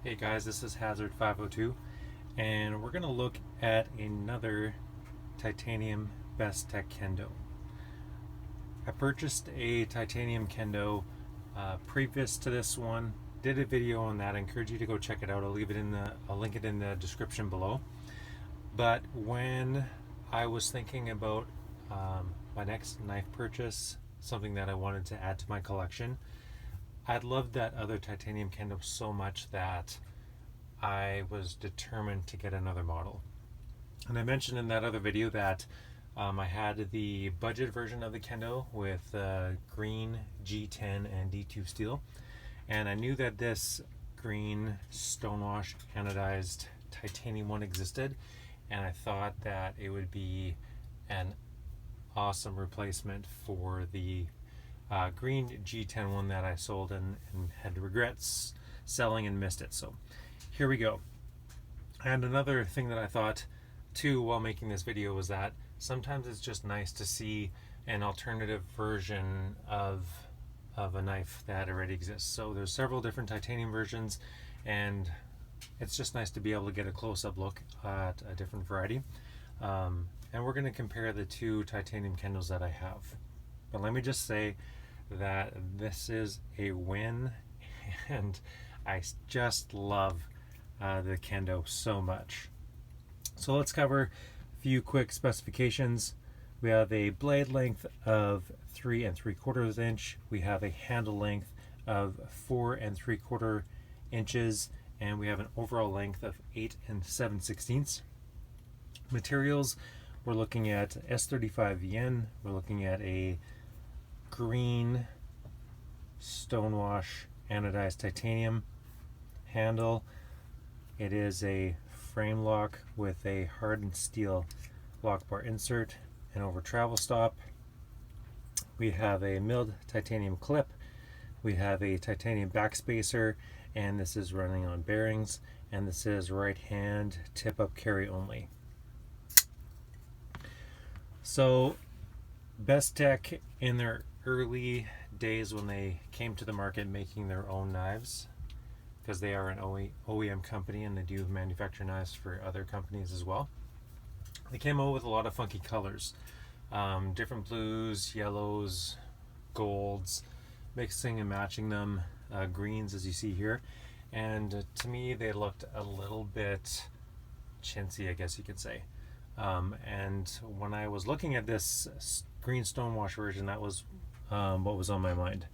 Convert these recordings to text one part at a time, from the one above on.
Hey guys, this is Hazard 502, and we're going to look at another titanium Bestech Kendo. I purchased a titanium Kendo previous to this one. Did a video on that. I encourage you to go check it out. I'll link it in the description below. But when I was thinking about my next knife purchase, something that I wanted to add to my collection, I'd loved that other titanium Kendo so much that I was determined to get another model. And I mentioned in that other video that I had the budget version of the Kendo with green G10 and D2 steel, and I knew that this green stonewash anodized titanium one existed, and I thought that it would be an awesome replacement for the green G10 one that I sold and had regrets selling and missed it. So here we go. And another thing that I thought too while making this video was that sometimes it's just nice to see an alternative version of a knife that already exists. So there's several different titanium versions, and it's just nice to be able to get a close-up look at a different variety. And we're going to compare the two titanium Kendos that I have. But let me just say that this is a win, and I just love the Kendo so much. So let's cover a few quick specifications. We have a blade length of 3 3/4 inch. We have a handle length of 4 3/4 inches, and we have an overall length of 8 7/16. Materials, we're looking at S35 yen. We're looking at a green stonewash anodized titanium handle. It is a frame lock with a hardened steel lock bar insert and over travel stop. We have a milled titanium clip. We have a titanium backspacer, and this is running on bearings, and this is right hand tip up carry only. So Bestech, in their early days when they came to the market making their own knives, because they are an OEM company and they do manufacture knives for other companies as well, they came out with a lot of funky colors, different blues, yellows, golds, mixing and matching them, greens as you see here, and to me they looked a little bit chintzy, I guess you could say. And when I was looking at this green stonewash version, that was what was on my mind.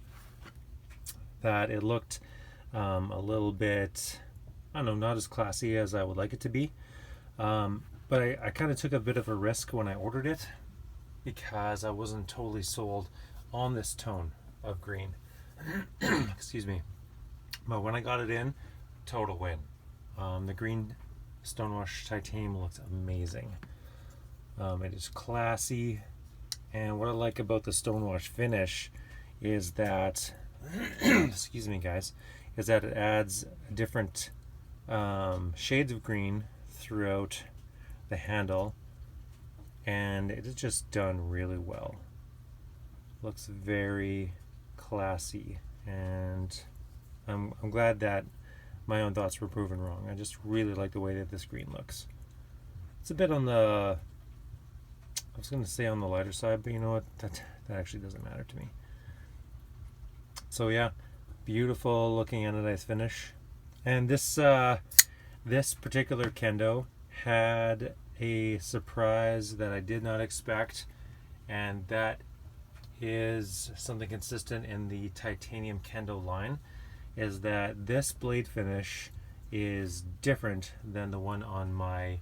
That it looked a little bit, I don't know, not as classy as I would like it to be. But I kind of took a bit of a risk when I ordered it because I wasn't totally sold on this tone of green. Excuse me. But when I got it in, total win. The green stonewash titanium looks amazing. It is classy, and what I like about the stonewash finish is that excuse me guys, is that it adds different shades of green throughout the handle, and it is just done really well. Looks very classy, and I'm glad that my own thoughts were proven wrong. I just really like the way that this green looks. It's a bit on the, I was going to say on the lighter side, but you know what, that actually doesn't matter to me. So yeah, beautiful looking anodized finish. And this this particular Kendo had a surprise that I did not expect, and that is something consistent in the titanium Kendo line, is that this blade finish is different than the one on my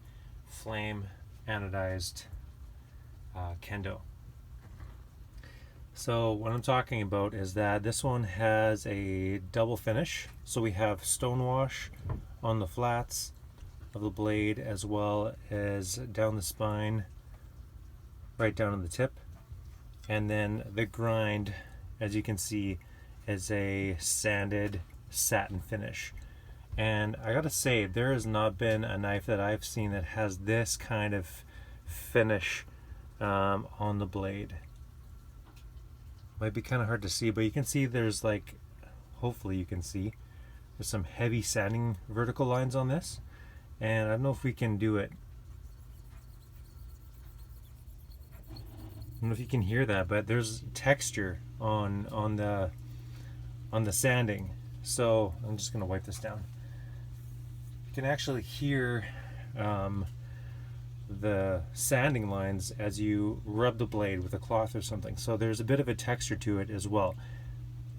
flame anodized Kendo. So what I'm talking about is that this one has a double finish. So we have stonewash on the flats of the blade as well as down the spine, right down to the tip. And then the grind, as you can see, is a sanded satin finish. And I gotta say, there has not been a knife that I've seen that has this kind of finish on the blade. Might be kind of hard to see, but you can see there's like, hopefully you can see, There's some heavy sanding vertical lines on this, and I don't know if we can do it. I don't know if you can hear that, but there's texture on the sanding. So I'm just gonna wipe this down. You can actually hear the sanding lines as you rub the blade with a cloth or something. So there's a bit of a texture to it as well.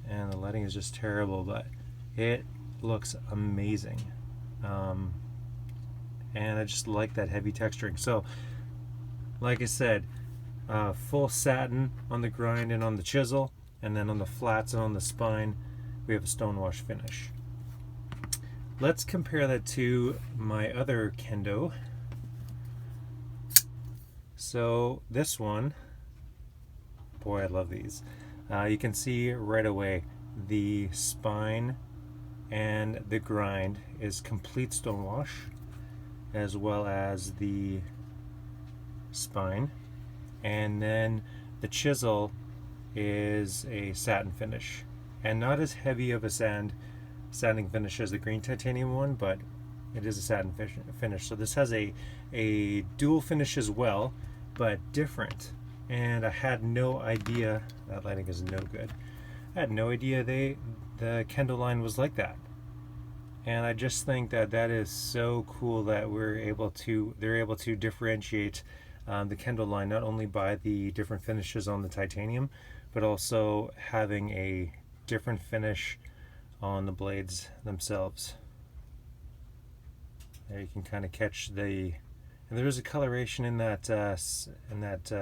And the lighting is just terrible, but it looks amazing. And I just like that heavy texturing. So like I said, full satin on the grind and on the chisel, and then on the flats and on the spine we have a stonewash finish. Let's compare that to my other Kendo. So this one, boy, I love these. You can see right away the spine and the grind is complete stonewash, as well as the spine, and then the chisel is a satin finish, and not as heavy of a sanding finish as the green titanium one, but it is a satin finish. So this has a dual finish as well, but different. And I had no idea, that lighting is no good, I had no idea the Kendo line was like that. And I just think that is so cool that they're able to differentiate the Kendo line not only by the different finishes on the titanium, but also having a different finish on the blades themselves. There you can kind of catch and there is a coloration in that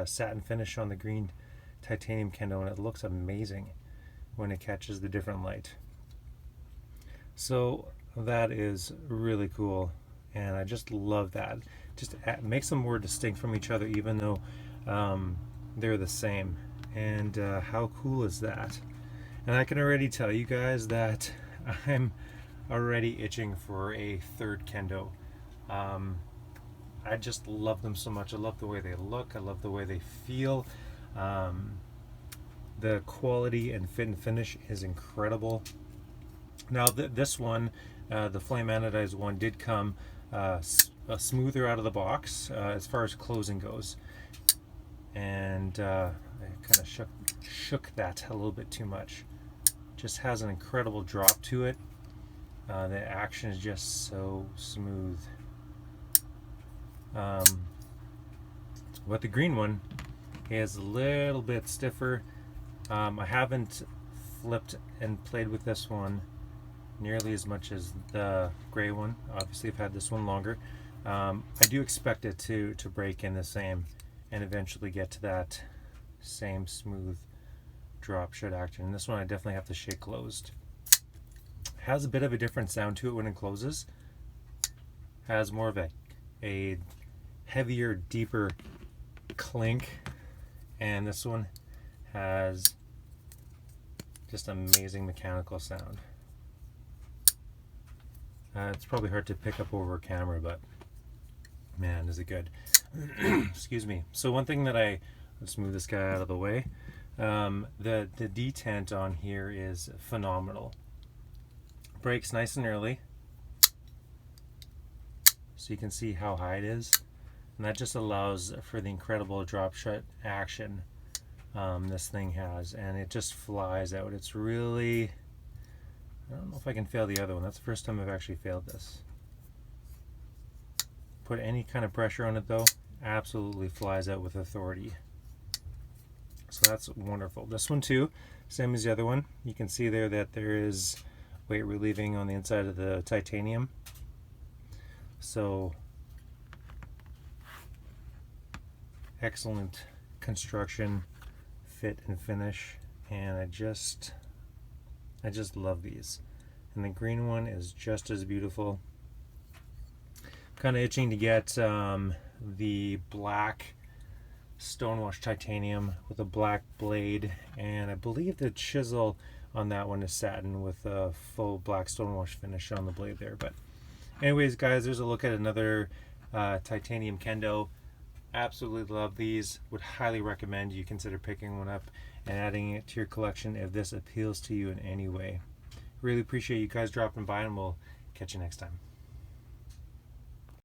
satin finish on the green titanium Kendo, and it looks amazing when it catches the different light. So that is really cool, and I just love that. Just makes them more distinct from each other, even though they're the same. And how cool is that? And I can already tell you guys that I'm already itching for a third Kendo. I just love them so much. I love the way they look. I love the way they feel. The quality and fit and finish is incredible. Now this one, the flame anodized one, did come smoother out of the box as far as closing goes, and I kind of shook that a little bit too much. Just has an incredible drop to it. The action is just so smooth. But the green one is a little bit stiffer. I haven't flipped and played with this one nearly as much as the gray one. Obviously I've had this one longer. I do expect it to break in the same and eventually get to that same smooth drop shut action. And this one I definitely have to shake closed. Has a bit of a different sound to it when it closes. Has more of a heavier, deeper clink, and this one has just amazing mechanical sound. It's probably hard to pick up over camera, but man, is it good. Excuse me. So one thing that let's move this guy out of the way. The detent on here is phenomenal. Breaks nice and early, so you can see how high it is, and that just allows for the incredible drop shut action this thing has, and it just flies out. It's really, I don't know if I can fail the other one. That's the first time I've actually failed this. Put any kind of pressure on it though, absolutely flies out with authority. So that's wonderful. This one too, same as the other one. You can see there that there is weight relieving on the inside of the titanium. So excellent construction, fit and finish, and I just love these. And the green one is just as beautiful. Kind of itching to get the black stonewash titanium with a black blade, and I believe the chisel on that one is satin with a full black stonewash finish on the blade there. But anyways guys, there's a look at another titanium Kendo. Absolutely love these. Would highly recommend you consider picking one up and adding it to your collection if this appeals to you in any way. Really appreciate you guys dropping by, and we'll catch you next time.